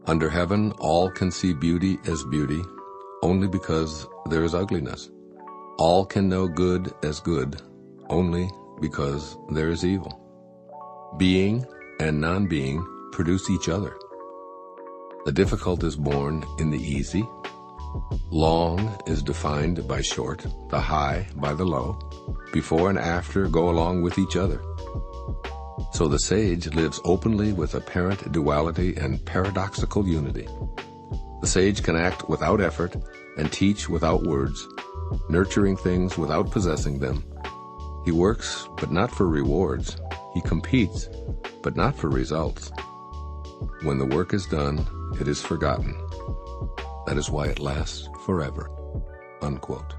Under heaven, all can see beauty as beauty, only because there is ugliness. All can know good as good, only because there is evil. Being and non-being produce each other. The difficult is born in the easy. Long is defined by short, the high by the low. Before and after go along with each other. So the sage lives openly with apparent duality and paradoxical unity. The sage can act without effort and teach without words, nurturing things without possessing them. He works, but not for rewards. He competes, but not for results. When the work is done, it is forgotten. That is why it lasts forever." Unquote.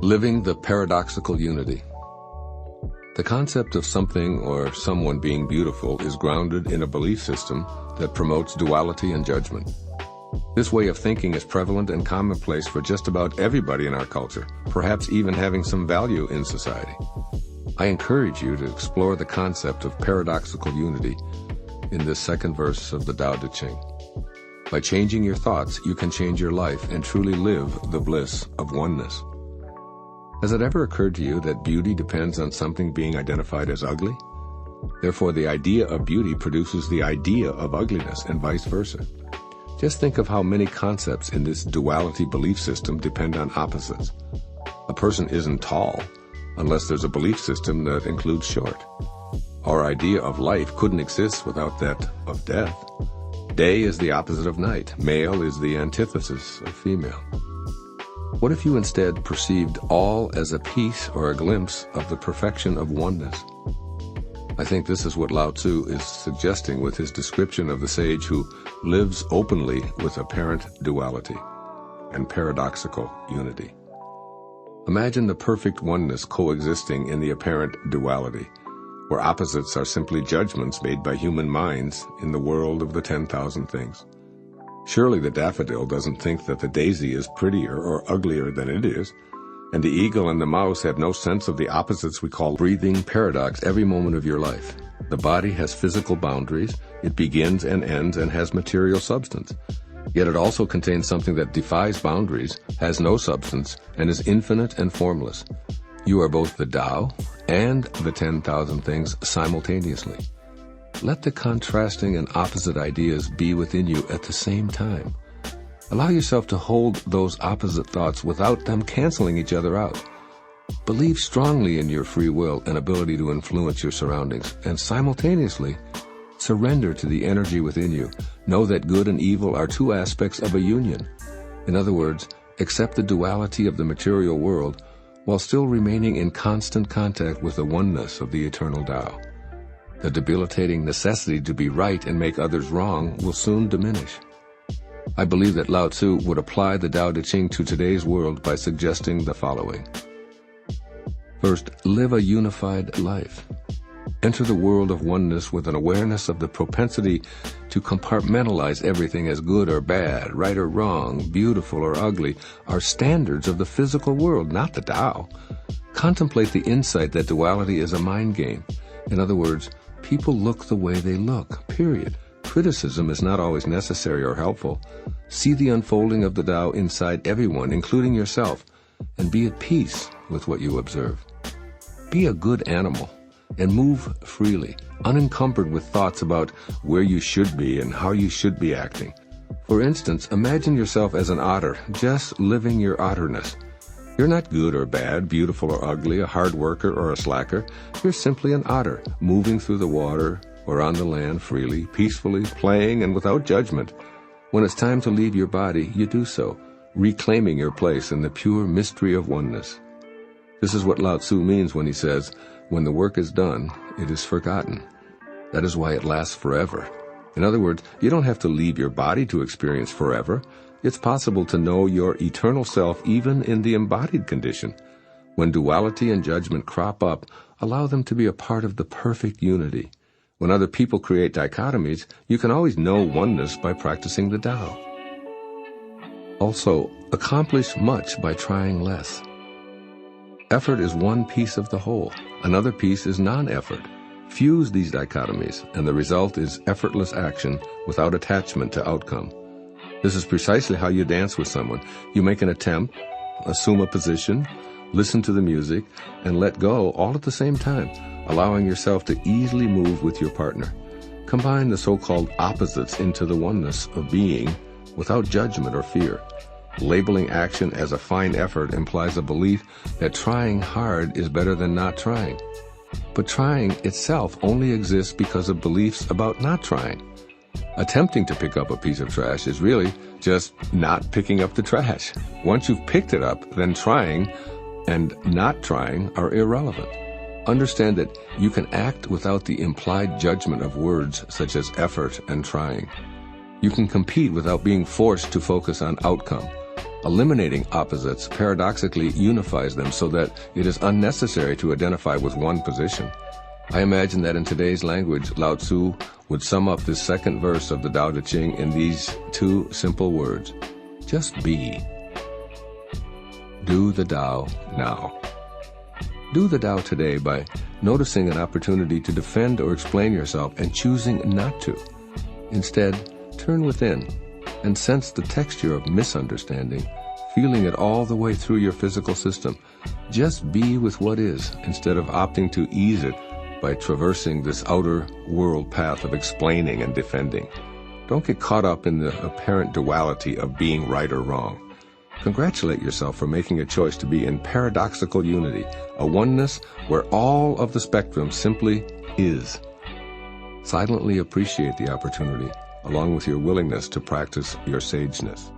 Living the paradoxical unity. The concept of something or someone being beautiful is grounded in a belief system that promotes duality and judgment. This way of thinking is prevalent and commonplace for just about everybody in our culture, perhaps even having some value in society. I encourage you to explore the concept of paradoxical unity in this second verse of the Tao Te Ching. By changing your thoughts, you can change your life and truly live the bliss of oneness. Has it ever occurred to you that beauty depends on something being identified as ugly? Therefore, the idea of beauty produces the idea of ugliness and vice versa. Just think of how many concepts in this duality belief system depend on opposites. A person isn't tall unless there's a belief system that includes short. Our idea of life couldn't exist without that of death. Day is the opposite of night. Male is the antithesis of female. What if you instead perceived all as a piece or a glimpse of the perfection of oneness? I think this is what Lao Tzu is suggesting with his description of the sage who lives openly with apparent duality and paradoxical unity. Imagine the perfect oneness coexisting in the apparent duality, where opposites are simply judgments made by human minds in the world of the 10,000 things. Surely the daffodil doesn't think that the daisy is prettier or uglier than it is, and the eagle and the mouse have no sense of the opposites we call breathing paradox every moment of your life. The body has physical boundaries, it begins and ends and has material substance. Yet it also contains something that defies boundaries, has no substance, and is infinite and formless. You are both the Tao and the 10,000 things simultaneously. Let the contrasting and opposite ideas be within you at the same time. Allow yourself to hold those opposite thoughts without them canceling each other out. Believe strongly in your free will and ability to influence your surroundings, and simultaneously surrender to the energy within you. Know that good and evil are two aspects of a union. In other words, accept the duality of the material world while still remaining in constant contact with the oneness of the eternal Tao. The debilitating necessity to be right and make others wrong will soon diminish. I believe that Lao Tzu would apply the Tao Te Ching to today's world by suggesting the following. First, live a unified life. Enter the world of oneness with an awareness of the propensity to compartmentalize everything as good or bad, right or wrong, beautiful or ugly, are standards of the physical world, not the Tao. Contemplate the insight that duality is a mind game. In other words, people look the way they look, period. Criticism is not always necessary or helpful. See the unfolding of the Tao inside everyone, including yourself, and be at peace with what you observe. Be a good animal and move freely, unencumbered with thoughts about where you should be and how you should be acting. For instance, imagine yourself as an otter, just living your otterness. You're not good or bad, beautiful or ugly, a hard worker or a slacker. You're simply an otter, moving through the water or on the land freely, peacefully, playing and without judgment. When it's time to leave your body, you do so, reclaiming your place in the pure mystery of oneness. This is what Lao Tzu means when he says, when the work is done, it is forgotten. That is why it lasts forever. In other words, you don't have to leave your body to experience forever. It's possible to know your eternal self even in the embodied condition. When duality and judgment crop up, allow them to be a part of the perfect unity. When other people create dichotomies, you can always know oneness by practicing the Tao. Also, accomplish much by trying less. Effort is one piece of the whole. Another piece is non-effort. Fuse these dichotomies, and the result is effortless action without attachment to outcome. This is precisely how you dance with someone. You make an attempt, assume a position, listen to the music, and let go all at the same time, allowing yourself to easily move with your partner. Combine the so-called opposites into the oneness of being without judgment or fear. Labeling action as a fine effort implies a belief that trying hard is better than not trying. But trying itself only exists because of beliefs about not trying. Attempting to pick up a piece of trash is really just not picking up the trash. Once you've picked it up, then trying and not trying are irrelevant. Understand that you can act without the implied judgment of words such as effort and trying. You can compete without being forced to focus on outcome. Eliminating opposites paradoxically unifies them so that it is unnecessary to identify with one position. I imagine that in today's language, Lao Tzu would sum up this second verse of the Tao Te Ching in these two simple words: just be. Do the Tao now. Do the Tao today by noticing an opportunity to defend or explain yourself and choosing not to. Instead, turn within and sense the texture of misunderstanding, feeling it all the way through your physical system. Just be with what is instead of opting to ease it by traversing this outer world path of explaining and defending. Don't get caught up in the apparent duality of being right or wrong. Congratulate yourself for making a choice to be in paradoxical unity, a oneness where all of the spectrum simply is. Silently appreciate the opportunity, along with your willingness to practice your sageness.